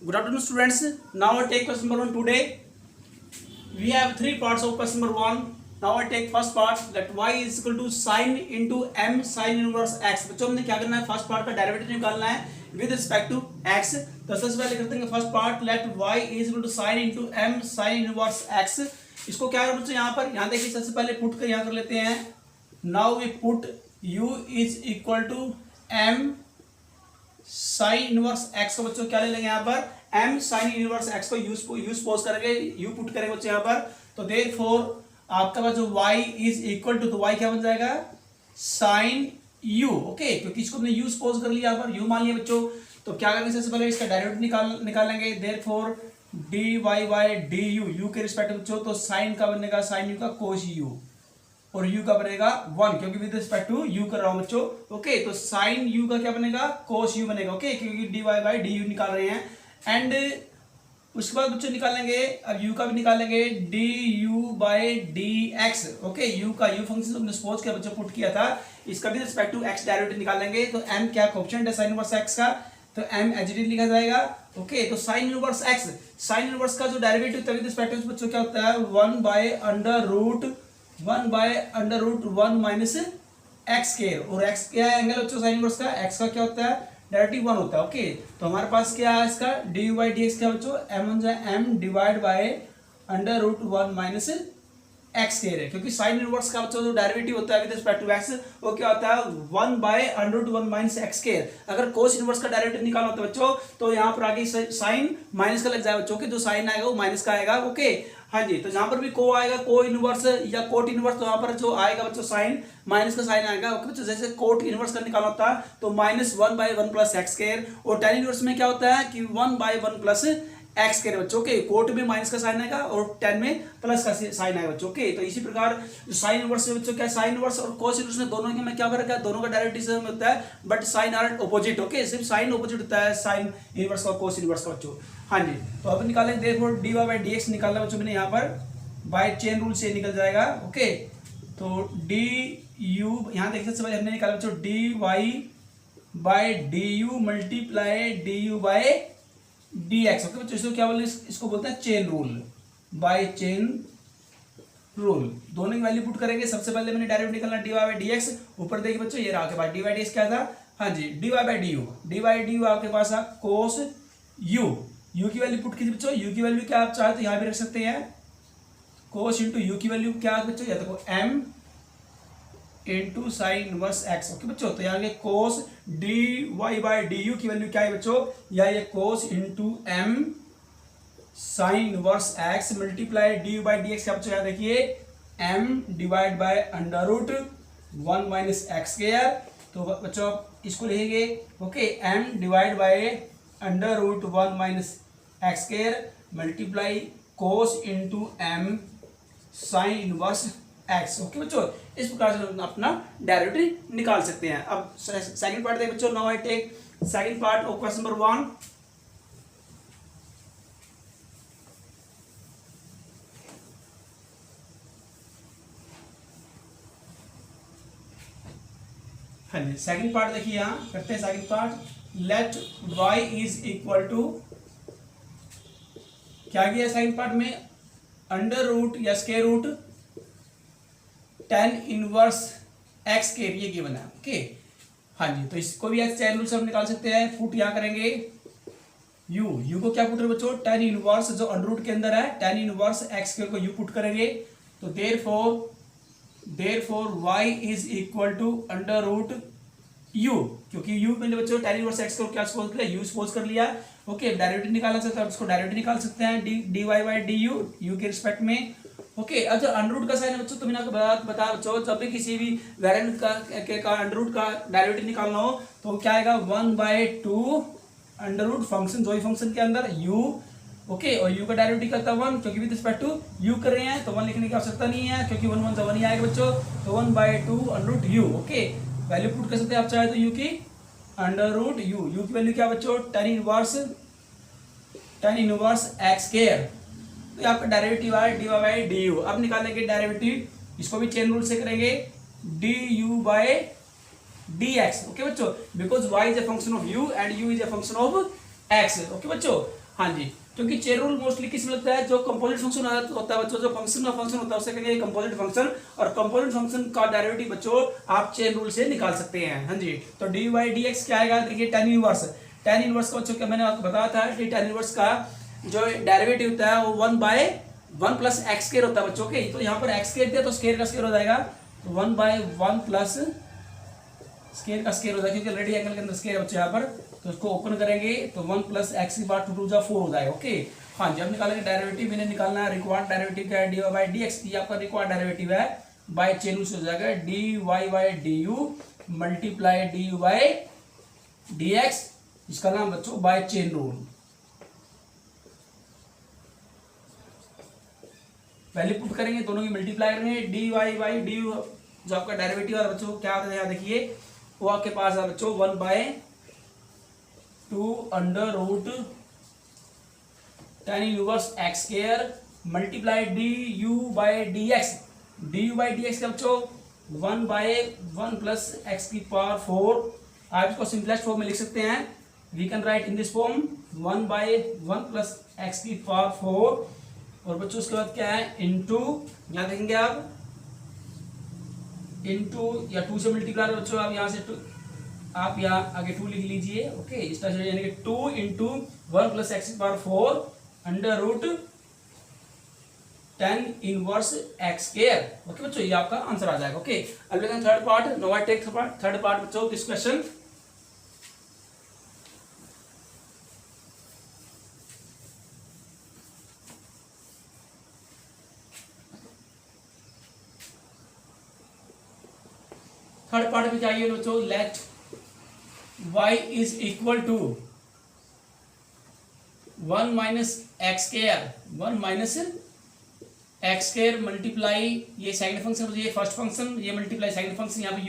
Good afternoon, students. Now I take question number 1 today. We have three parts of question number 1. Now I take first part that y is equal to sin into m sin inverse x. बच्चों हमने क्या करना है, first part का derivative निकालना है with respect to x. तो सबसे पहले करते हैं first part, let y is equal to sin into m sin inverse x. इसको क्या करें बच्चों, यहाँ देखिए सबसे पहले पुट कर यहाँ कर लेते हैं. Now we put u is equal to m sine inverse x को बच्चों क्या ले लेंगे यहाँ पर, m साइन इनवर्स x को यूज पोज करेंगे, u पुट करेंगे बच्चों यहाँ पर. तो देयरफॉर आपका पास जो y इज इक्वल टू, तो y क्या बन जाएगा, साइन u. ओके, क्योंकि इसको हमने यूज पोज कर लिया यहाँ पर, u मान लिया बच्चों. तो क्या करेंगे, सबसे पहले इसका डेरिवेटिव निकालेंगे. Therefore dy bye du, u के रिस्पेक्ट बच्चों, तो साइन का बनेगा साइन u का कोस u, और u का बनेगा 1, क्योंकि विद रिस्पेक्ट टू u कर रहा हूं बच्चों. ओके, तो साइन u का क्या बनेगा, कोस u बनेगा. ओके, क्योंकि dy बाय du निकाल रहे हैं. एंड उसके बाद बच्चों निकालेंगे, अब u का भी निकालेंगे, du by dx. Okay, u का u फंक्शन हमने सपोज किया बच्चों, पुट किया था, इसका भी रिस्पेक्ट टू x डेरिवेटिव निकालेंगे. तो m क्या कोएफिशिएंट है साइन इनवर्स x का, तो m एचडी लिखा जाएगा. ओके, तो sign inverse x, sign inverse का जो डेरिवेटिव विद रिस्पेक्ट टू बच्चों क्या होता है, 1 by under root 1 minus x square. और x क्या है एंगल बच्चों साइन इनवर्स का, x का क्या होता है, डायरेक्टली 1 होता है. ओके, तो हमारे पास क्या है इसका dy बाई डी एक्स क्या बच्चों, m divide by under root 1 minus x square है, क्योंकि साइन इनवर्स का बच्चों जो डेरिवेटिव होता है विद रिस्पेक्ट टू x वो क्या होता है, 1 by under root 1 minus x square. अगर कोस इनवर्स का डेरिवेटिव निकालना होता है बच्चों, तो यहाँ पर आगे साइन माइनस का लग जाएगा बच्चों, कि जो साइन आएगा वो माइनस का आएगा. ओके, हाँ जी, तो जहां पर भी को आएगा, को इनवर्स या कोट इनवर्स, तो यहाँ पर जो आएगा बच्चों साइन माइनस का साइन आएगा. ओके बच्चों, जैसे कोट इनवर्स का निकालना होता है तो minus 1 bye 1 plus x square, और टेन इनवर्स में क्या होता है कि 1 बाय 1 प्लस एक्स स्क्वायर बच्चों. ओके, कोट में माइनस का साइन आएगा और टेन में प्लस का साइन आएगा बच्चों. ओके, तो इसी प्रकार जो साइन इनवर्स है बच्चों, क्या साइन इनवर्स और कोस इनवर्स में दोनों के में क्या फर्क है, दोनों का डायरेक्टिव सेम होता है, but sign are opposite. Okay, सिर्फ साइन ऑपोजिट होता है साइन इनवर्स और कोस इनवर्स का बच्चों. हाँ जी, तो अब निकालेंगे देयरफॉर dy बाय dx निकालना बच्चों, मैंने यहाँ पर बाय चेन रूल से निकल जाएगा. ओके, तो du यहाँ देखिए सबसे पहले हमने निकाला बच्चों dy bye du multiply du by dx. Okay बच्चों, इसको क्या बोलते हैं, इसको बोलते हैं chain rule, by chain rule. दोनों की वैल्यू पुट करेंगे. सबसे पहले मैंने डायरेक्ट निकालना dy बाय dx. ऊपर देखिए बच्चों, ये रहा आपके पास dy बाय dx क्या था, हाँ जी, dy बाय du आपके पास है कोस u की वैल्यू पुट की थी बच्चों. u की वैल्यू क्या आप चाहे तो यहाँ भी रख सकते हैं, कोस इंटू यू की वैल्यू क्या है बच्चों, या देखो m into sine inverse x. Okay बच्चों, तो यहाँ कोस dy बाय du की वैल्यू क्या है बच्चों, या ये cos into m sine inverse x multiply du by dx क्या बच्चों, यहाँ देखिए m divide by under root 1 minus x square. तो बच्चों इसको लिखेंगे. Okay, m divide by under root 1 minus x square multiply cos into m sine inverse x. Okay बच्चों, इस प्रकार से अपना डेरिवेटिव निकाल सकते हैं. अब सेकंड पार्ट देखिए बच्चों. Now I take second part of question number 1. हाँ जी, सेकंड पार्ट देखिए, यहाँ करते हैं second part. Let y is equal to, क्या किया सेकंड पार्ट में, अंडर रूट या square root tan inverse x square, ये गिवन है. ओके, हाँ जी, तो इसको भी चैन रूल से हम निकाल सकते हैं. पुट यहाँ करेंगे u को क्या पुट करें बच्चों, टेन इनवर्स जो अंडर रूट के अंदर है, टेन इनवर्स एक्स स्क्वायर को u पुट करेंगे. तो therefore y is equal to under root u, क्योंकि u मैंने बच्चों टेन इनवर्स एक्स को क्या सपोज किया, u सपोज कर लिया. ओके, डायरेक्टली निकालना सकते हैं, उसको डायरेक्टली निकाल सकते हैं dy बाय du u के रिस्पेक्ट में. ओके, अब जो अंडर रूट का साइन है बच्चों, तो मैंने आपको बताया बच्चों, जब भी किसी भी वेरिएंट का अंडर रूट का डायरेक्टली निकालना हो तो क्या आएगा, 1 बाय 2 अंडर रूट फंक्शन, जो ही फंक्शन के अंदर u. ओके, और u का डायरेक्टिव करता है 1, क्योंकि विद रिस्पेक्ट टू u कर रहे हैं तो 1 लिखने की आवश्यकता नहीं है, क्योंकि 1 1 से 1 ही आएगा बच्चों. तो 1 by 2 under root u. Okay, value put कर सकते हैं आप चाहे तो u की अंडर रूट u की वैल्यू क्या बच्चों, टेन इनवर्स एक्स स्क्वायर. तो आपका डेरिवेटिव है dy बाय du. अब निकालेंगे डेरिवेटिव, इसको भी चेन रूल से करेंगे, du बाय dx. ओके बच्चों, because y is a function of u and u is a function of x. Okay बच्चों, हाँ जी, क्योंकि चेन रूल मोस्टली किस में लगता है, जो कंपोजिट फंक्शन होता है बच्चों, जो फंक्शन का फंक्शन होता है उसे कहेंगे कंपोजिट फंक्शन, और कंपोजिट फंक्शन का डेरिवेटिव बच्चों आप चेन रूल से निकाल सकते हैं। हाँ जी, तो डी वाई डी एक्स क्या आएगा, देखिए tan इनवर्स, tan इनवर्स का बच्चों क्या मैंने आपको बताया था कि tan इनवर्स का जो डेरिवेटिव होता है वो 1/1 प्लस एक्स स्क्वायर होता है बच्चों के। तो यहाँ पर एक्स स्क्वायर दिया तो स्क्वायर का स्क्वायर हो जाएगा, तो 1/1 प्लस स्क्वायर का स्क्वायर हो जाएगा, क्योंकि ऑलरेडी एंगल के अंदर स्क्वायर है बच्चों यहाँ पर। तो इसको ओपन करेंगे तो 1 प्लस एक्स की पावर 2 4 हो जाएगा। ओके, हाँ जी, अब निकालेंगे डेरिवेटिव, मैंने निकालना है रिक्वायर्ड डेरिवेटिव क्या है, d y by d x, ये आपका रिक्वायर्ड डेरिवेटिव है, बाय चेन रूल से हो जाएगा d y by d u multiply d y d x, इसका नाम बच्चों by chain rule. Value put करेंगे, दोनों की मल्टीप्लाई करेंगे, d y by d u जो आपका डेरिवेटिव है बच्चों क्या होता है, यहाँ देखिए वो आपके पास है बच्चों 1/2 under root tan inverse x square multiply d u by d x, d u by d x का बच्चों 1/1 प्लस एक्स की पावर 4, आप इसको सिंपलेस्ट फॉर्म में लिख सकते हैं, we can write in this form 1/1 plus x की पावर 4, और बच्चों उसके बाद क्या है इनटू, यहाँ देखेंगे आप इनटू या 2 से मल्टीप्लाई बच्चों, आप यहाँ से आप यहाँ आगे 2 लिख लीजिए। ओके, इस तरह से यानी कि 2 इंटू 1 प्लस एक्स की power 4 under root tan inverse x square. Okay बच्चों, ये आपका आंसर आ जाएगा। ओके, अब लेते हैं third part. Now I take third part बच्चों दिस क्वेश्चन। थर्ड पार्ट में चाहिए बच्चों, let y is equal to 1 minus x square, 1 minus x square multiply ये सेकंड फंक्शन, ये फर्स्ट फंक्शन, ये मल्टीप्लाई सेकंड फंक्शन, यहाँ पे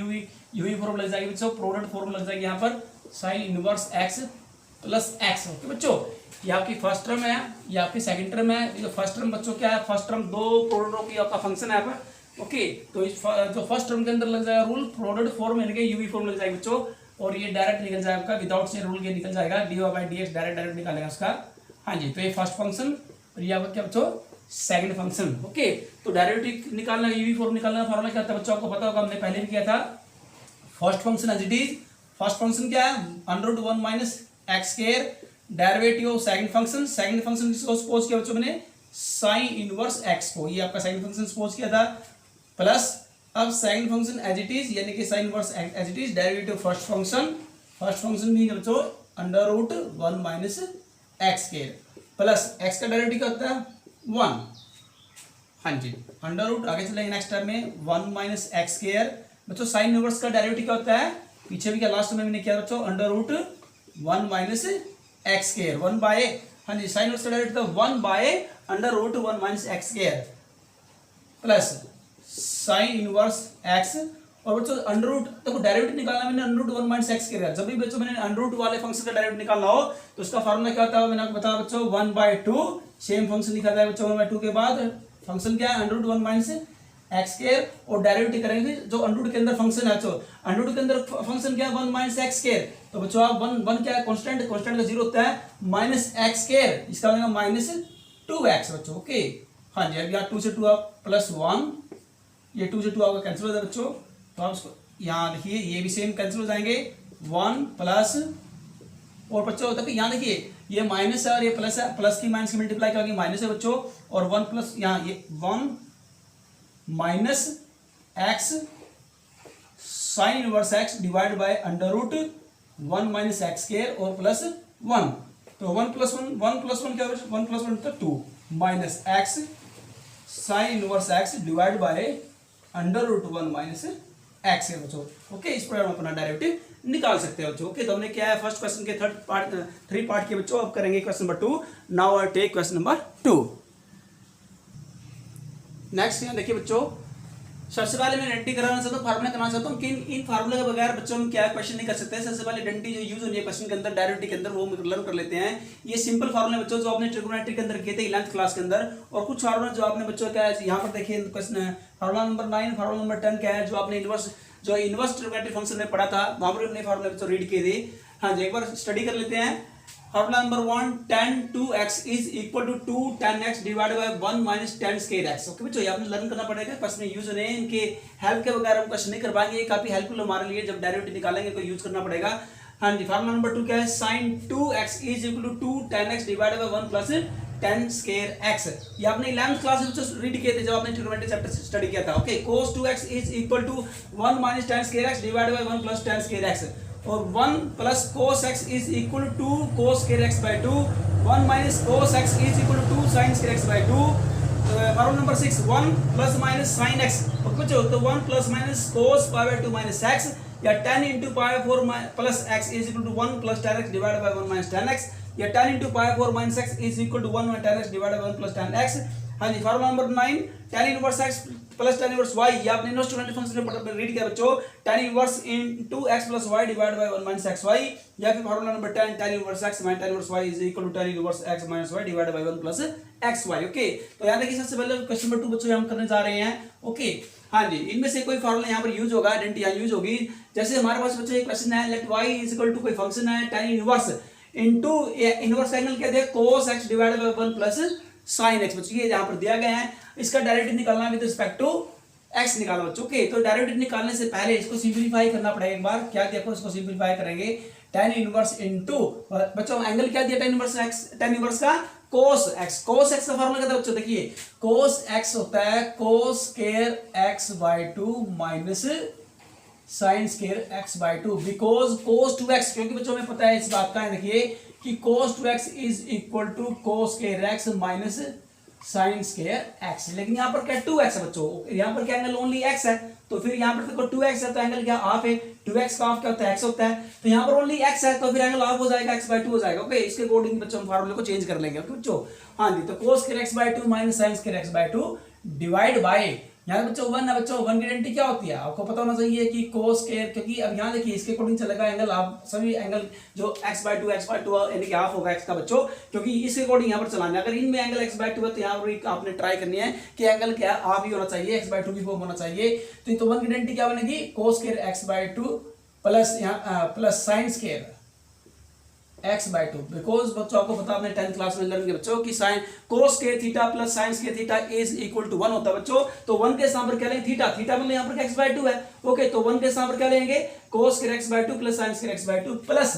यू फॉर्म लग जाएगी बच्चों, प्रोडक्ट फॉर्म लग जाएगी यहाँ पर sign inverse x plus x. Okay बच्चों, ये आपकी फर्स्ट टर्म है, ये आपकी सेकंड टर्म है। ये फर्स्ट टर्म बच्चों क्या है, फर्स्ट टर्म दो प्रोडक्टों की आपका फंक्शन है यहाँ पर। ओके, तो इस जो फर्स्ट टर्म के अंदर लग जाएगा रूल प्रोडक्ट फॉर्म, यानी कि यूवी फॉर्म लग जाएगी बच्चों, और ये डायरेक्ट निकल जाएगा आपका विदाउट से रूल के निकल जाएगा, d y by d x direct निकालेगा उसका। हाँ जी, तो ये फर्स्ट फंक्शन और ये आपका क्या बच्चों सेकंड फंक्शन। ओके, तो डेरिवेटिव निकालना, यूवी फॉर्म निकालना, फॉर्मूला क्या था बच्चों आपको पता होगा, हमने पहले भी किया था। First function as it is, first function क्या है under root 1 minus x square, derivative of second function, second function किसको सपोज किया बच्चों मैंने साइन इनवर्स एक्स को, ये आपका सेकंड फंक्शन सपोज किया था, प्लस अब second function as it is यानी कि sine inverse as it is derivative first function, first function भी बच्चों under root 1 minus x square, plus x का डेरिवेटिव क्या होता है 1। हाँ जी, अंडर रूट, आगे चलेंगे नेक्स्ट टर्म में 1 माइनस एक्स स्क्वायर बच्चों, साइन इनवर्स का डेरिवेटिव क्या होता है, पीछे भी क्या लास्ट में मैंने किया बच्चों, under root 1 minus x square 1 by, हाँ जी साइन इनवर्स का डेरिवेटिव था 1 by under root 1 minus x square plus sine inverse x, और बच्चों अंडर रूट देखो डेरिवेटिव निकालना मैंने under root 1 minus x square, जब भी बच्चों मैंने अंडर रूट वाले फंक्शन का डेरिवेटिव निकालना हो तो उसका फार्मूला क्या होता है मैंने आपको बताया बच्चों 1/2, सेम फंक्शन लिखा जाए बच्चों 1/2 के बाद फंक्शन क्या है under root 1 minus x square, और डेरिवेटिव करेंगे जो अंडर रूट के अंदर फंक्शन है, बच्चों अंडर रूट के अंदर फंक्शन क्या है 1 माइनस एक्स स्क्वायर, तो बच्चों आप 1 क्या है कांस्टेंट, कांस्टेंट का 0 होता है, माइनस एक्स स्क्वायर इसका बनेगा माइनस 2x बच्चों। ओके, हाँ जी, अब यहाँ 2 से 2 आप प्लस 1, ये 2 से 2 आपका कैंसिल हो जाए बच्चों, तो आप इसको यहाँ देखिए ये भी सेम कैंसिल हो जाएंगे 1 प्लस, और बच्चों होता है यहाँ देखिए ये माइनस है और ये प्लस है, प्लस की माइनस की मल्टीप्लाई क्या होगी माइनस है बच्चों, और 1 प्लस यहाँ ये 1 minus x sine inverse x divide by under root 1 minus x square और प्लस 1, तो 1 प्लस 1 क्या होगा 1 प्लस 1 तो 2 minus x sine inverse x divide by under root 1 minus x है बच्चों। ओके, इस पर हम अपना डेरिवेटिव निकाल सकते हैं बच्चों। ओके, तो हमने क्या है फर्स्ट क्वेश्चन के थ्री पार्ट के बच्चों, अब करेंगे question number 2। Now I take question number 2। Next यहाँ देखिए बच्चों, सबसे पहले मैं आइडेंटिटी कराना चाहता हूँ, फार्मूला कराना चाहता हूँ कि इन फार्मूले के बगैर बच्चों हम क्या क्वेश्चन नहीं कर सकते। सबसे पहले आइडेंटिटी जो यूज होनी है क्वेश्चन के अंदर डेरिवेटिव के अंदर वो लर्न कर लेते हैं। ये सिंपल फार्मूले बच्चों जो आपने ट्रिग्नोमेट्री के अंदर किए थे 11th क्लास के अंदर, और कुछ फार्मूला जो आपने बच्चों क्या है यहाँ पर देखिए question formula number 9 formula number 10 क्या है जो आपने इनवर्स ट्रिग्नोमेट्री फंक्शन में पढ़ा था, वहां पर अपने फार्मूले बच्चों रीड किए थे। हाँ जी, एक बार स्टडी कर लेते हैं। Formula number 1 tan 2x is equal to 2 tan x divided by 1 minus tan square x। Okay बच्चों, ये आपने लर्न करना पड़ेगा, क्वेश्चन यूज होने हैं, इनके हेल्प के बगैर हम क्वेश्चन नहीं कर पाएंगे। ये काफी हेल्पफुल हमारे लिए, जब डेरिवेटिव निकालेंगे तो यूज करना पड़ेगा। हाँ जी, फॉर्मूला नंबर 2 क्या है, sin 2x is equal to 2 tan x divided by 1 plus tan square x। ये आपने 11th क्लास में बच्चों रीड किए थे जब आपने ट्रिग्नोमेट्री चैप्टर स्टडी किया था। Okay, cos 2x is equal to 1 minus tan square x divided by 1 plus tan square x, और 1 plus cos x is equal to 2 cos square x by 2, 1 minus cos x is equal to 2 sin square x by 2। Formula number 6 1 plus minus sin x, और कुछ तो 1 plus minus cos pi by 2 minus x, या 10 into pi 4 plus x is equal to 1 plus tan x divided by 1 minus tan x, या 10 into pi 4 minus x is equal to 1 tan x divided by 1 plus tan x। हाँ जी, formula number 9 tan inverse x plus tan inverse y, ये आपने inverse function में read किया बच्चों, tan inverse into x प्लस y divided by 1 minus xy, या फिर formula number 10 tan inverse x minus tan inverse y is equal to tan inverse x minus y divided by 1 plus xy। Okay, तो याद रखिए सबसे पहले question number 2 बच्चों हम करने जा रहे हैं। ओके, हाँ जी, इनमें से कोई फॉर्मूला यहाँ पर यूज होगा, आइडेंटिटी यहाँ यूज होगी। जैसे हमारे पास बच्चों एक क्वेश्चन है, let y is equal to कोई फंक्शन है tan inverse into inverse angle क्या दिया, cos x divided by 1 plus sin x। बच्चों ये यहाँ पर दिया गया है, इसका डायरेक्टिव निकालना विद रिस्पेक्ट टू x निकालो बच्चों। ओके, तो डायरेक्टिव निकालने से पहले इसको सिंपलीफाई करना पड़ेगा एक बार। क्या देखो, इसको सिंपलीफाई करेंगे, tan इनवर्स इनटू बच्चों एंगल क्या दिया, tan inverse x, tan inverse का cos x। cos x का फार्मूला क्या था बच्चों, देखिए cos x होता है cos square x by 2 minus sin square x by 2, because cos 2x, क्योंकि बच्चों हमें पता है इस बात का है, देखिए कि cos 2x is equal to cos square x minus sin square x। लेकिन यहाँ पर क्या 2x है बच्चों, यहाँ पर क्या एंगल ओनली x है, तो फिर यहाँ पर देखो 2x है तो एंगल क्या हाफ है, 2x का हाफ क्या होता है x होता है, तो यहाँ पर ओनली x है तो फिर एंगल हाफ हो जाएगा, x बाय 2 हो जाएगा। ओके, इसके अकॉर्डिंग बच्चों हम फार्मूले को चेंज कर लेंगे। ओके बच्चों, हाँ जी, तो cos square x by 2 minus sin square x by 2 divide by, यहाँ बच्चों 1 है बच्चों, 1 की आइडेंटिटी क्या होती है आपको पता होना चाहिए कि cos स्क्वायर, क्योंकि अब यहाँ देखिए इसके अकॉर्डिंग चलेगा एंगल, आप सभी एंगल जो x बाय 2 यानी कि हाफ होगा x का बच्चों, क्योंकि इसके अकॉर्डिंग यहाँ पर चलाना है। अगर इनमें एंगल x बाय 2 है तो यहाँ पर आपने ट्राई करनी है कि एंगल क्या हाफ ही होना चाहिए, x बाय 2 भी फॉर्म होना चाहिए। तो 1 की आइडेंटिटी क्या बनेगी, cos square x by 2 plus यहाँ plus sin square x by 2, because बच्चों आपको पता आपने 10th क्लास में लर्न किया बच्चों कि sin cos square theta plus sin square theta is equal to 1 होता है बच्चों। तो 1 के स्थान पर क्या लेंगे, थीटा, थीटा मतलब यहाँ पर x बाय 2 है। ओके, तो 1 के स्थान पर क्या लेंगे, cos square x by 2 plus sin square x by 2 plus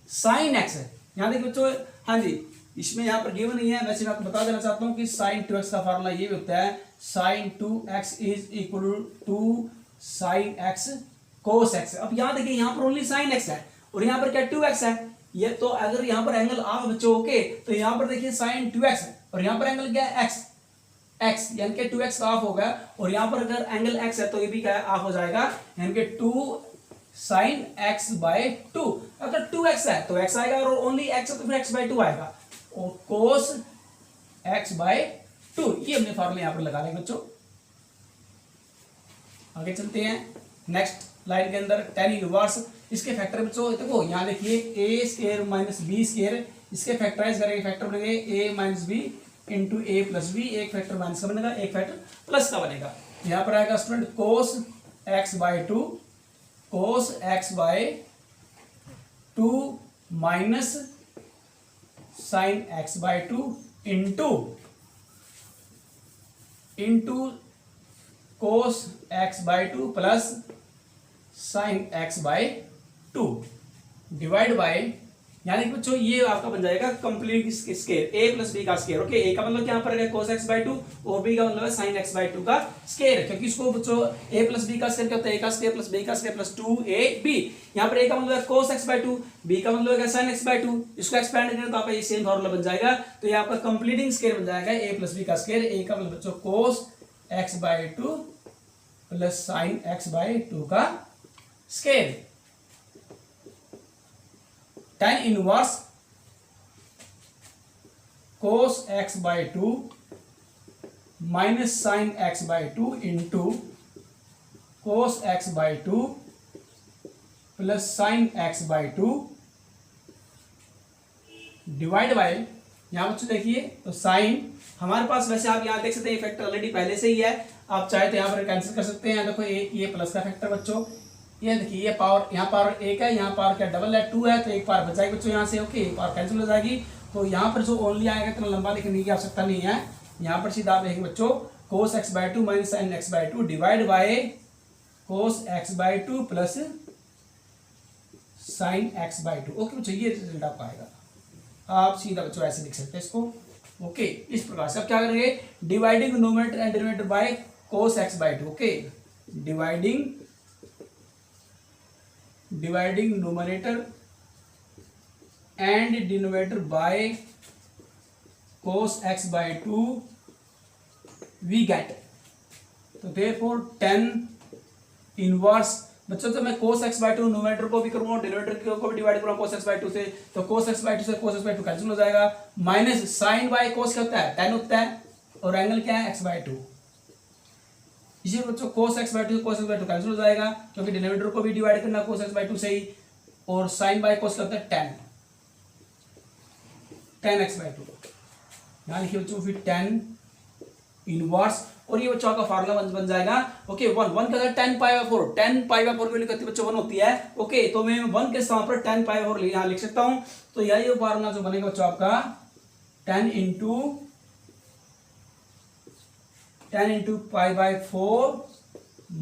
sin x है। यहाँ देखिए बच्चों, हाँ जी, इसमें यहाँ पर गिवन नहीं है, वैसे मैं आपको बता देना चाहता हूँ कि sin 2x का फार्मूला ये भी होता है, sin 2x is equal to sin x cos x। अब यहाँ देखिए यहाँ पर ओनली sin x है और यहाँ पर क्या 2x है, ये तो अगर यहाँ पर एंगल ऑफ बच्चों, ओके, तो यहाँ पर देखिए sin 2x और यहाँ पर एंगल क्या है x यानी कि 2x का ऑफ होगा, और यहाँ पर अगर एंगल x है तो ये भी क्या ऑफ हो जाएगा, यानी कि 2 sin x बाय 2। अगर 2x है तो x आएगा और ओनली x है तो फिर x बाय 2 आएगा, और cos x बाय 2, ये हमने फार्मूला यहाँ पर लगा लेंगे बच्चों। आगे चलते हैं नेक्स्ट लाइन के अंदर, tan इनवर्स, इसके फैक्टर बच्चों देखो यहाँ देखिए a square minus b square, इसके फैक्टराइज करेंगे, फैक्टर बनेंगे a minus b into a plus b, एक फैक्टर माइनस का बनेगा, एक फैक्टर प्लस का बनेगा। यहाँ पर आएगा student cos x by 2, cos x by 2 minus sin x by 2 into cos x by 2 plus sin x by 2 divide by, यानी कि बच्चों ये आपका बन जाएगा complete square, a plus b का स्क्वायर। ओके, a का मतलब क्या पर है cos x बाय 2 और b का मतलब है sin x बाय 2 का स्क्वायर, क्योंकि इसको बच्चों a प्लस b का स्क्वायर क्या होता है, a का स्क्वायर प्लस b का स्क्वायर प्लस 2ab। यहाँ पर a का मतलब है cos x बाय 2, b का मतलब है sin x बाय 2, इसको एक्सपेंड करें तो आपका ये सेम फॉर्मूला बन जाएगा। तो ये आपका कंप्लीटिंग स्क्वायर बन जाएगा a प्लस b का स्क्वायर, a का मतलब बच्चों cos x by 2 plus sin x by 2 का square. tan inverse cos x by 2 minus sin x by 2 into cos x by 2 plus sin x by 2 divide by, यहाँ बच्चों देखिए तो sin हमारे पास, वैसे आप यहाँ देख सकते हैं फैक्टर ऑलरेडी पहले से ही है, आप चाहे तो यहाँ पर कैंसिल कर सकते हैं। देखो ये प्लस का फैक्टर बच्चों, ये देखिए ये पावर, यहाँ पावर एक है, यहाँ पावर क्या डबल है, 2 है, तो एक पावर बच जाएगी बच्चों यहाँ से। ओके, पावर कैंसिल हो जाएगी। तो यहाँ पर जो ओनली आएगा इतना लंबा लिखने की आवश्यकता नहीं है। यहाँ पर सीधा आप लिखेंगे बच्चों cos x/2 minus sin x/2 divide by cos x/2 plus sin x/2। Okay बच्चों, ये रिजल्ट आपका आएगा। आप सीधा बच्चों ऐसे लिख सकते हैं इसको। ओके, इस प्रकार से अब क्या करेंगे, dividing numerator and denominator by cos x/2। Okay, dividing numerator and denominator by cos x/2 we get, तो देयरफॉर tan इनवर्स बच्चों, तो मैं cos x/2 न्यूमरेटर को भी करूंगा, डिनोमिनेटर को भी डिवाइड करूंगा cos x/2 से, तो cos x/2 से cos x/2 कैंसिल हो जाएगा, माइनस sin बाय cos क्या होता है, tan होता है, और एंगल क्या है x/2। इसी बच्चों cos x/2 से cos x/2 कैंसिल हो जाएगा, क्योंकि डिनोमिनेटर को भी डिवाइड करना cos x/2 से ही, और sin बाय cos क्या होता है, tan x/2। यहाँ लिखिए बच्चों फिर tan इनवर्स, और ये बच्चों का फार्मूला बन जाएगा। ओके, वन का tan π/4, tan π/4 वैल्यू कितनी बच्चों 1 होती है। ओके, तो मैं 1 के स्थान पर tan π/4 यहाँ लिख सकता हूँ। तो यही फार्मूला जो बनेगा बच्चों आपका tan into π/4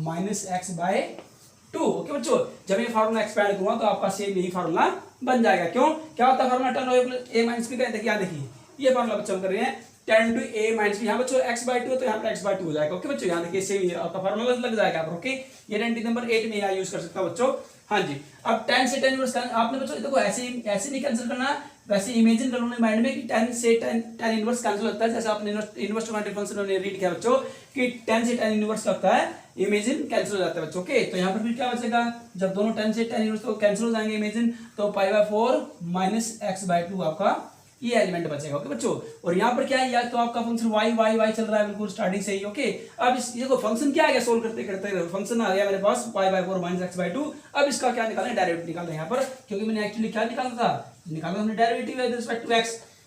minus x/2। Okay बच्चों, जब ये फार्मूला एक्सपैंड करूंगा तो आपका सेम यही फार्मूला बन जाएगा। क्यों, क्या होता है formula, tan a minus b का। देखिए देखिए ये फार्मूला बच्चों हम कर रहे हैं tan into a minus b, यहाँ बच्चों x/2 है तो यहाँ पर x/2 हो जाएगा। ओके बच्चों, यहाँ देखिए सेम आपका फार्मूला लग जाएगा आप। ओके, ये आइडेंटिटी नंबर 8 में यहाँ यूज कर सकता हूँ बच्चों। हाँ जी, अब tan से tan इनवर्स आपने बच्चों देखो ऐसे नहीं कैंसिल करना, वैसे इमेजिन कर लो माइंड में कि tan से tan इनवर्स कैंसिल होता है। जैसे आपने इनवर्स टू फंक्शन में रीड किया बच्चों कि tan से tan इनवर्स का होता है, इमेजिन कैंसिल हो जाता है बच्चों। ओके, तो यहाँ पर फिर क्या बचेगा, जब दोनों tan से tan इनवर्स तो कैंसिल हो जाएंगे इमेजिन, तो π/4 माइनस x/2 आपका ये एलिमेंट बचेगा। ओके बच्चों, और यहाँ पर क्या है, या तो आपका फंक्शन y चल रहा है बिल्कुल स्टार्टिंग से ही। ओके, अब इस ये फंक्शन क्या आ गया, सोल्व करते करते फंक्शन आ गया मेरे पास π/4 माइनस x/2। अब इसका क्या निकालना है, डेरिवेटिव निकालना है यहाँ पर, क्योंकि मैंने एक्चुअली क्या निकालना था, निकालना हमने derivative with respect to x।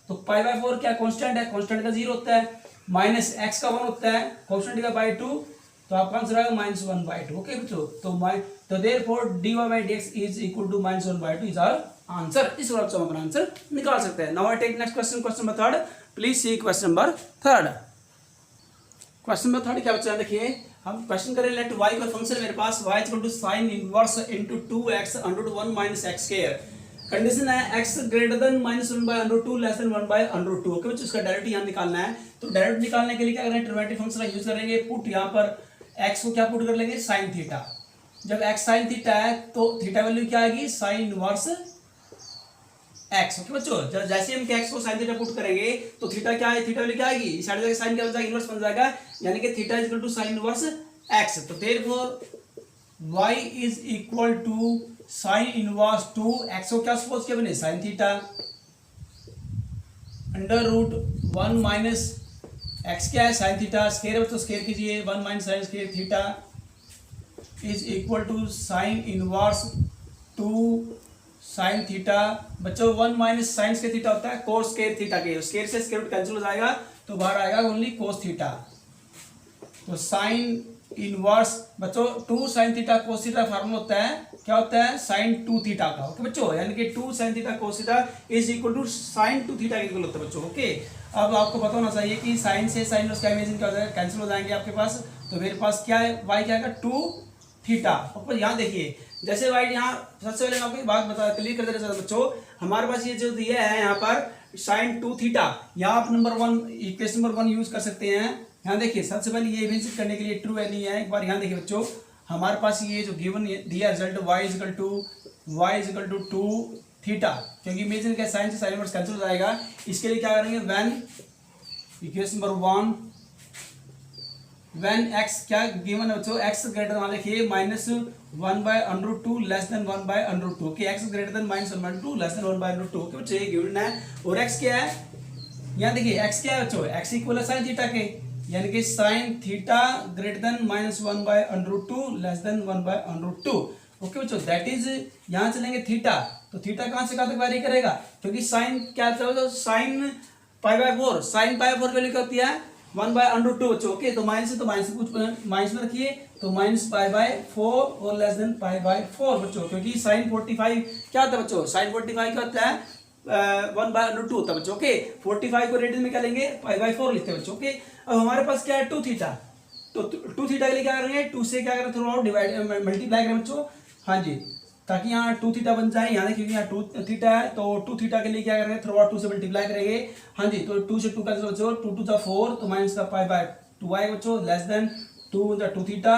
तो π/4 क्या कांस्टेंट है, कांस्टेंट का 0 होता है, माइनस x का 1 होता है, कांस्टेंट का बाय 2, तो आपका आंसर आएगा -1/2। ओके बच्चों, तो therefore dy/dx is equal to -1/2 is our answer. इस बार से हम अपना आंसर निकाल सकते हैं। Now I take next question, question number 3। Please see question number 3। Question number 3 क्या बच्चा है, देखिए हम क्वेश्चन करें, लेट y का फंक्शन मेरे पास y equal to sin inverse into 2x √ 1 minus x square. Condition है x greater than -1/√2 less than 1/√2। Okay बच्चों, इसका डायरेक्ट यहाँ निकालना है। तो डायरेक्ट निकालने के लिए क्या करें, ट्रिमेटिव फंक्शन का यूज करेंगे। पुट यहाँ पर x को क्या पुट कर लेंगे, sin थीटा। जब x sin थीटा है तो थीटा वैल्यू क्या आएगी, sin इनवर्स x। ओके बच्चों, जैसे हम x को sin थीटा पुट करेंगे तो थीटा क्या है, थीटा वैल्यू क्या आएगी, इस साइड जाके sin क्या बन जाएगा, इनवर्स बन जाएगा, यानी कि theta is equal to sin inverse x। तो therefore y is equal to sin inverse 2x को क्या सपोज किया मैंने, sin थीटा √1 माइनस x क्या है, sin थीटा, स्क्वायर है तो स्क्वायर कीजिए, 1 minus sin square theta is equal to sin inverse 2 sin theta. बच्चों 1 माइनस साइन स्क्वायर थीटा होता है cos स्क्वायर थीटा के, स्क्वायर से स्क्वायर रूट कैंसिल हो जाएगा तो बाहर आएगा ओनली cos थीटा। तो sin इनवर्स बच्चों 2 sin theta cos theta formula होता है, क्या होता है, sin 2 थीटा का। ओके बच्चों, यानी कि 2 sin theta cos theta is equal to sin 2 theta equal होता है बच्चों। ओके, अब आपको पता होना चाहिए कि sin से sin इनवर्स का इमेजिन क्या हो जाएगा, कैंसिल हो जाएंगे आपके पास। तो मेरे पास क्या है, y क्या है 2 थीटा। ऊपर यहाँ देखिए, जैसे वाइट यहाँ सबसे पहले मैं आपको एक बात बता क्लियर कर देना बच्चों, हमारे पास ये जो दिया है यहाँ पर sin 2 थीटा, यहाँ आप नंबर 1 इक्वेशन नंबर 1 यूज कर सकते हैं। यहाँ देखिए सबसे पहले ये इमेजिन करने के लिए ट्रू है नहीं है, एक बार यहाँ देखिए बच्चों, हमारे पास ये जो गिवन दिया result y is equal to 2 theta, क्योंकि इमेजिन का साइन से साइन इनवर्स कैंसिल हो जाएगा। इसके लिए क्या करेंगे, when equation number 1 when x क्या गिवन है बच्चों, x ग्रेटर देन लिखिए -1/√2 less than 1/√2। Okay, x greater than -1/2 less than 1/√2। Okay बच्चों, ये गिवन है। और x क्या है, यहाँ देखिए x क्या है बच्चों, x इक्वल है sin थीटा के, यानी कि sin theta greater than -1/√2 less than 1/√2। Okay बच्चों, दैट इज यहाँ चलेंगे थीटा, तो थीटा कहाँ से कहाँ तक वैरी करेगा, क्योंकि साइन क्या था, साइन π/4, साइन π/4 वैल्यू क्या होती है 1/√2 बच्चों। ओके, तो माइनस है तो माइनस में रखिए, तो माइनस पाई बाय 4 और लेस देन पाई बाय 4 बच्चों, क्योंकि साइन 45 क्या होता है बच्चों, साइन 45 क्या होता है 1/√2 होता है बच्चों। ओके 45 को रेडियन में क्या लेंगे, पाई बाय 4 लिखते हैं बच्चों। ओके अब हमारे पास क्या है 2 थीटा, तो 2 थीटा के लिए क्या करेंगे, 2 से क्या करें थ्रू आउट डिवाइड मल्टीप्लाई करें बच्चों। हाँ जी, ताकि यहाँ 2 थीटा बन जाए, यहाँ क्योंकि यहाँ 2 थीटा है तो 2 थीटा के लिए क्या करेंगे थ्रू आउट 2 से मल्टीप्लाई करेंगे। हाँ जी, तो 2 से 2 कैंसिल बच्चों, 2 टू 4 तो माइनस का पाई बाय 2 आएगा बच्चों, लेस देन 2 थीटा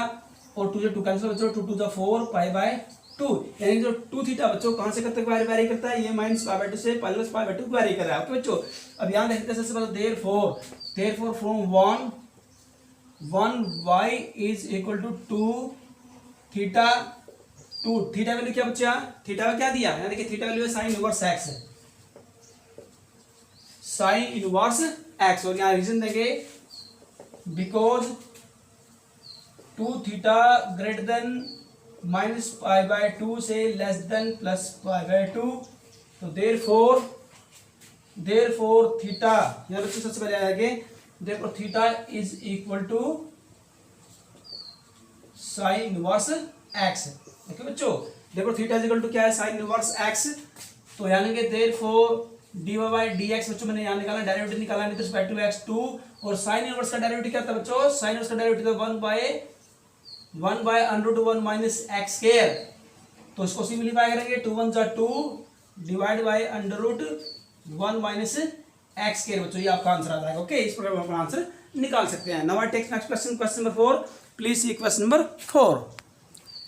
और 2 से 2 कैंसिल बच्चों, 2 टू 4 पाई बाय 2, यानी जो 2 थीटा बच्चों कहाँ से कब तक वेरी करता है, ये माइनस पाई बाय 2 से प्लस पाई बाय 2 वेरी कर रहा है। ओके बच्चों अब यहाँ देखते हैं सबसे पहले therefore from 1 y is equal to 2 theta, 2 theta value क्या बच्चा, थीटा का क्या दिया, यानी कि थीटा वैल्यू है sine inverse x, sine inverse x, और यहाँ रीजन देंगे because 2 theta greater than minus pi by 2 से less than plus pi by 2, तो देयरफॉर थीटा, यहाँ बच्चों सबसे पहले आएंगे therefore theta is equal to sine inverse x. Okay बच्चों देखो थीटा इज इक्वल टू क्या है, साइन इनवर्स एक्स, तो यानी कि therefore d y by d x बच्चों मैंने यहाँ निकाला, डेरिवेटिव निकाला विद रिस्पेक्ट टू एक्स 2, और साइन इनवर्स का डेरिवेटिव क्या था बच्चों, साइन इनवर्स का derivative 1 bye √1 minus x square, तो इसको सिंपलीफाई करेंगे 2 1 जा 2 divide by √1 minus x square बच्चों, ये आपका आंसर आ जाएगा। ओके इस प्रकार हम आंसर निकाल सकते हैं। Now I take next question, question number 4, please see question number 4।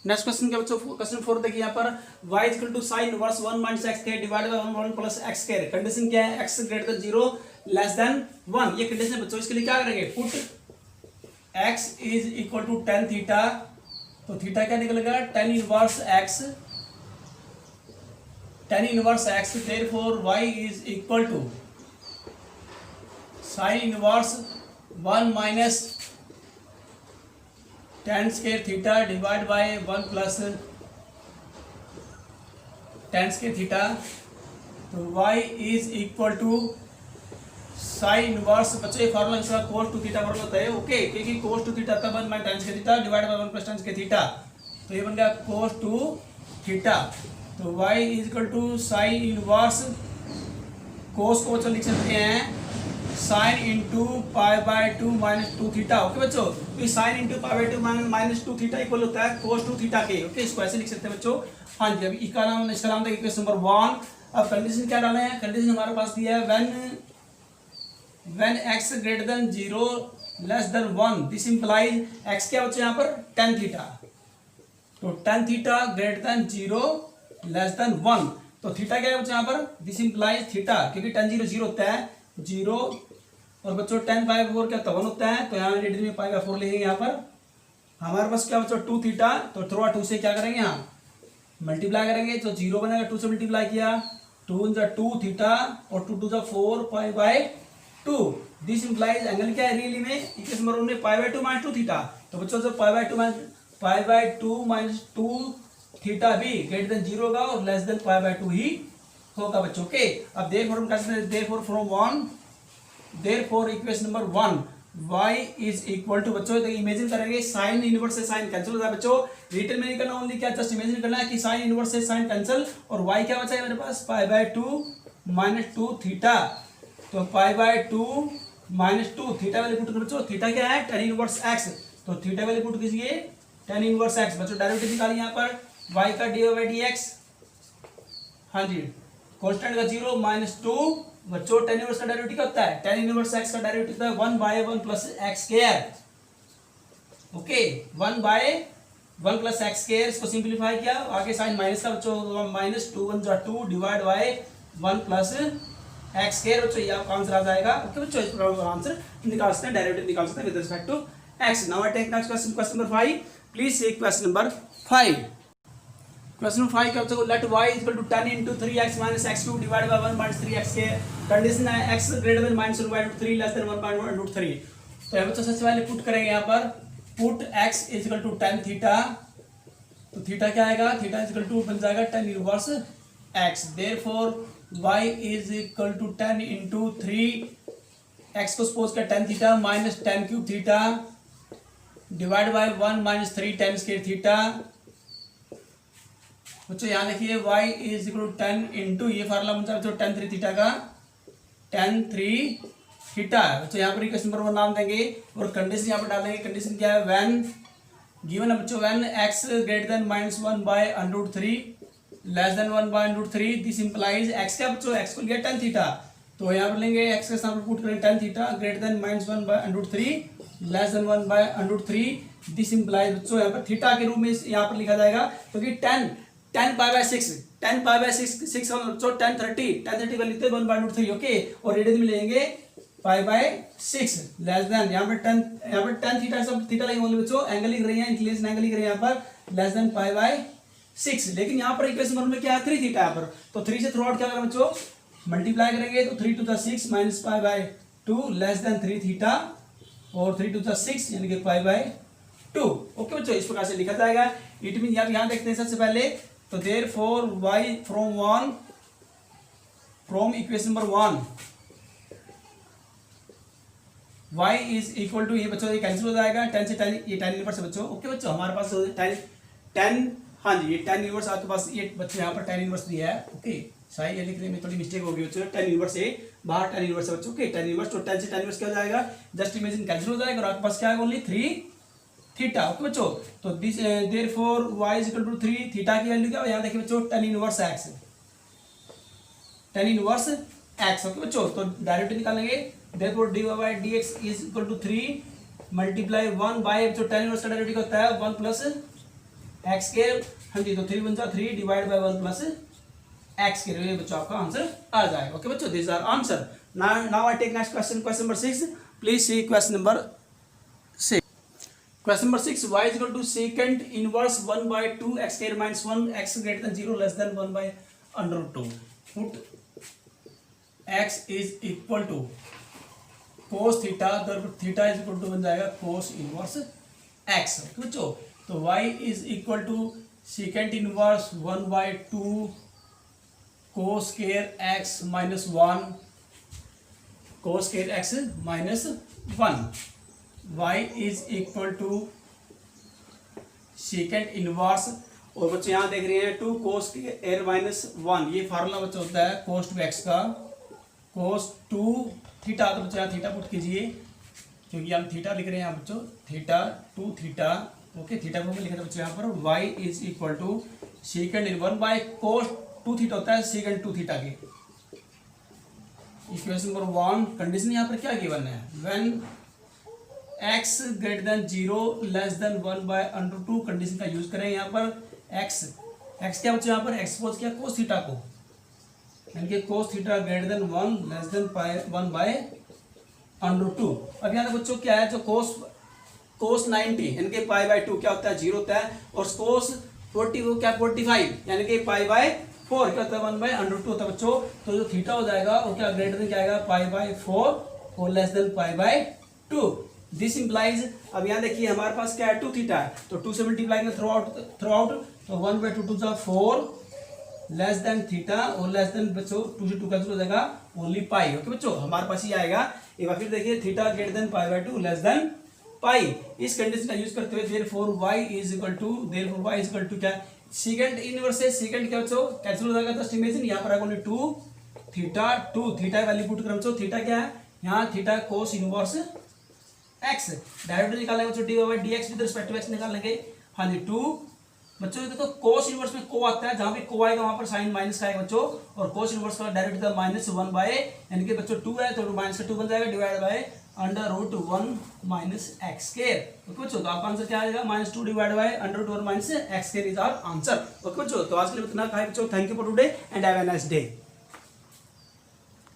Next question क्या बच्चों, क्वेश्चन 4 देखिए यहाँ पर y equal to sine inverse 1 minus x square divided by 1 plus x square, condition क्या है, x greater than 0 less than 1, ये condition है बच्चों। इसके लिए क्या करेंगे, put x is equal to tan theta, तो थीटा क्या निकलेगा tan inverse x, therefore y is equal to sine inverse 1 minus tan square theta divide by 1 plus tan square theta, तो y is equal to sine inverse बच्चों, ये formula इसका cos 2 theta formula होता है। Okay क्योंकि cos 2 theta था 1 minus tan square theta divide by 1 plus tan square theta, तो ये बन गया cos 2 थीटा, तो y is equal to sine inverse, cos को बच्चों लिख सकते हैं sine into pi by 2 minus 2 theta. Okay बच्चों तो sine into pi by 2 minus 2 theta equal होता है cos 2 थीटा के। ओके इसको ऐसे लिख सकते हैं बच्चों। हाँ जी, अभी इसका नाम देखिए क्वेश्चन नंबर 1। अब कंडीशन क्या डाले हैं, कंडीशन हमारे पास दिया है when x greater than 0 less than 1, this implies x क्या बच्चों यहाँ पर tan थीटा, तो tan theta greater than 0 less than 1, तो थीटा क्या है बच्चों यहाँ पर, दिस इंप्लाइज थीटा, क्योंकि tan 0 0 होता है 0, और बच्चों tan पाई बाय 4 क्या होता है 1 होता है, तो यहाँ रेडियन में पाई बाय 4 लिखेंगे। यहाँ पर हमारे पास क्या बच्चों 2 थीटा, तो थ्रू 2 से क्या करेंगे यहाँ मल्टीप्लाई करेंगे, तो 0 बनेगा, 2 से मल्टीप्लाई किया 2 थीटा और 2 4 पाई बाय 2, दिस इंप्लाइज एंगल क्या है रियली में इक्वेशन नंबर 1 में पाई बाय 2 माइनस 2 थीटा, तो बच्चों जब पाई बाय 2 माइनस 2 थीटा भी ग्रेटर देन 0 होगा और लेस देन पाई बाय 2 ही होगा बच्चों। ओके अब therefore equation number 1 y is equal to बच्चों, तो इमेजिन करेंगे साइन इनवर्स से साइन कैंसिल होता है बच्चों, रिटर्न में नहीं करना, ओनली क्या जस्ट इमेजिन करना है कि साइन इनवर्स से साइन कैंसिल, और y क्या बचा है मेरे पास पाई बाय 2 माइनस 2 थीटा, तो पाई by 2 minus 2 theta value put करो बच्चों, थीटा क्या है tan इनवर्स x, तो थीटा वैल्यू पुट कीजिए tan इनवर्स x बच्चों, डेरिवेटिव निकालिए यहाँ पर y का dy बाय dx, हाँ जी कांस्टेंट का 0 माइनस 2 बच्चों tan इनवर्स का डेरिवेटिव क्या होता है, tan इनवर्स x का डेरिवेटिव होता है 1 bye 1 plus x square. Okay 1 bye 1 plus x square, इसको सिंपलीफाई किया, आगे साइन माइनस का बच्चों minus 2 1 2 divide by 1 plus x square बच्चों, ये आपका आंसर आ जाएगा। ओके बच्चों इस प्रकार का आंसर निकाल सकते हैं, डेरिवेटिव निकाल सकते हैं with respect to x। Now I take next question, question number 5, please see question number 5। Question number 5 क्या बच्चों, let y equal to 10 into 3x minus x2 divide by 1 minus 3x के, condition है x greater than -1/3 less than 1/√3, तो ये बच्चों सबसे पहले put करेंगे यहाँ पर, put x is equal to tan theta, तो थीटा क्या आएगा, थीटा इज इक्वल टू बन जाएगा tan inverse x, therefore y is equal to 10 into 3 x को सपोज कर tan theta minus tan cube theta divide by 1 minus 3 tan square theta. बच्चों यहाँ देखिए y is equal to 10 into ये formula बनता है बच्चों tan 3 थीटा का, tan 3 थीटा। बच्चों यहाँ पर इक्वेशन नंबर 1 नाम देंगे और कंडीशन यहाँ पर डालेंगे। कंडीशन क्या है, व्हेन गिवन है बच्चों, when x greater than -1 by √3 less than 1 by √3 this implies x क्या बच्चों, x को लिया tan थीटा, तो यहाँ पर लेंगे x के सामने पुट करेंगे tan theta greater than -1 by √3 less than 1 by √3 this implies बच्चों यहाँ पर थीटा के रूप में यहाँ पर लिखा जाएगा, क्योंकि tan पाई बाय 6 बच्चों tan 30 वैल्यू लिखते हैं 1 बाय √3 ओके, और रेडियन में लेंगे पाई बाय 6 लेस देन यहाँ पर tan थीटा सब थीटा लेंगे ओनली बच्चों, एंगल लिख रहे हैं, इंक्लिनेशन एंगल लिख रहे हैं यहाँ पर लेस देन पाई बाय 6, लेकिन यहाँ पर इक्वेशन नंबर में क्या है 3 थीटा यहाँ पर, तो 3 से थ्रू आउट क्या करें बच्चों, मल्टीप्लाई करेंगे तो 3 to the 6 minus pi by 2 less then 3 theta और 3 to the 6 यानी कि पाई बाय 2 ओके बच्चों, इस प्रकार से लिखा जाएगा। इट मीन यहाँ देखते हैं सबसे पहले, तो therefore y from equation number 1 y is equal to, ये बच्चों ये कैंसिल हो जाएगा, tan से tan ये tan इनवर्स है बच्चों ओके बच्चों, हमारे पास tan हाँ जी ये tan इनवर्स आपके पास, ये बच्चों यहाँ पर tan इनवर्स दिया है ओके, सही ये लिखने में थोड़ी मिस्टेक हो गई बच्चों, tan इनवर्स है बाहर tan इनवर्स है बच्चों ओके, tan इनवर्स तो tan से tan इनवर्स क्या हो जाएगा, जस्ट इमेजिन कैंसिल हो जाएगा और आपके पास क्या है ओनली 3 थीटा ओके बच्चों, तो this therefore y is equal to 3 theta की वैल्यू क्या है, यहाँ देखिए बच्चों tan इनवर्स x ओके बच्चों, तो डायरेक्ट निकालेंगे, therefore dy by dx is equal to 3 multiply 1 by जो tan इनवर्स का डायरेक्ट होता है 1 प्लस x के, हाँ जी तो 3 बनता है 3 डिवाइड बाय 1 प्लस x के, लिए बच्चों आपका आंसर आ जाएगा ओके बच्चों, this are answer. Now I take next question, question number 6, please see question number 6। Question number 6, y is equal to secant inverse 1 by 2 x square minus 1 x greater than 0 less than 1 by √2 put x is equal to cos theta, तो theta is equal to बन जाएगा cos inverse x okay बच्चों, तो y is equal to secant inverse 1 by 2 cos square x minus 1 cos square x minus 1, y is equal to secant inverse, और बच्चों यहाँ देख रहे हैं 2 cos square minus 1, ये फार्मूला बच्चों होता है cos 2x का, cos 2 थीटा, तो बच्चों यहाँ थीटा पुट कीजिए, क्योंकि हम थीटा लिख रहे हैं यहाँ बच्चों, थीटा 2 थीटा ओके, थीटा को लिखा था बच्चों यहाँ पर, y is equal to secant 1 by cos 2 theta होता है secant 2 थीटा के। इक्वेशन नंबर 1 कंडीशन यहाँ पर क्या गिवन है, when x greater than 0 less than 1 by √2 condition का यूज करें यहाँ पर, x क्या बच्चों यहाँ पर एक्सपोज किया cos थीटा को, यानी कि cos theta greater than 1 less than 1 by √2। अब यहाँ बच्चों क्या है, जो cos 90 यानी कि पाई बाय 2 क्या होता है 0 होता है, और cos 40 वो क्या 45 यानी कि पाई बाय 4 क्या होता है 1 बाय √2 होता है बच्चों, तो जो थीटा हो जाएगा वो क्या ग्रेटर देन क्या आएगा पाई बाय 4 और less than pi by 2, this implies. अब यहाँ देखिए हमारे पास क्या है 2 थीटा है, तो 2 से मल्टीप्लाई करें थ्रू आउट, तो 1 by 2 to 4 less than theta और लेस देन बच्चों 2 से 2 कैंसिल हो जाएगा ओनली पाई ओके बच्चों, हमारे पास ही आएगा। एक बार फिर देखिए theta greater than pi by 2 less than pi, इस कंडीशन का यूज करते हुए therefore y is equal to क्या सेकंड इनवर्स है, सेकंड क्या बच्चों कैंसिल हो जाएगा, जस्ट इमेजिन यहाँ पर आएगा ओनली 2 थीटा वैल्यू पुट करें बच्चों, थीटा क्या है यहाँ theta cos inverse x, direct निकालेंगे बच्चों dy by dx with respect to x निकालेंगे, हाँ जी 2 बच्चों ये तो cos इनवर्स में को आता है, जहाँ पे को आएगा वहां पर साइन माइनस का आएगा बच्चों, और cos इनवर्स का डायरेक्ट था -1 बाय, यानी कि बच्चों 2 है तो माइनस का 2 बन जाएगा divide by √1 minus x square okay बच्चों, तो आपका आंसर क्या आएगा -2 divide by √1 minus x square is our answer okay बच्चों। तो आज के लिए इतना, बच्चों thank you for today and have a nice day.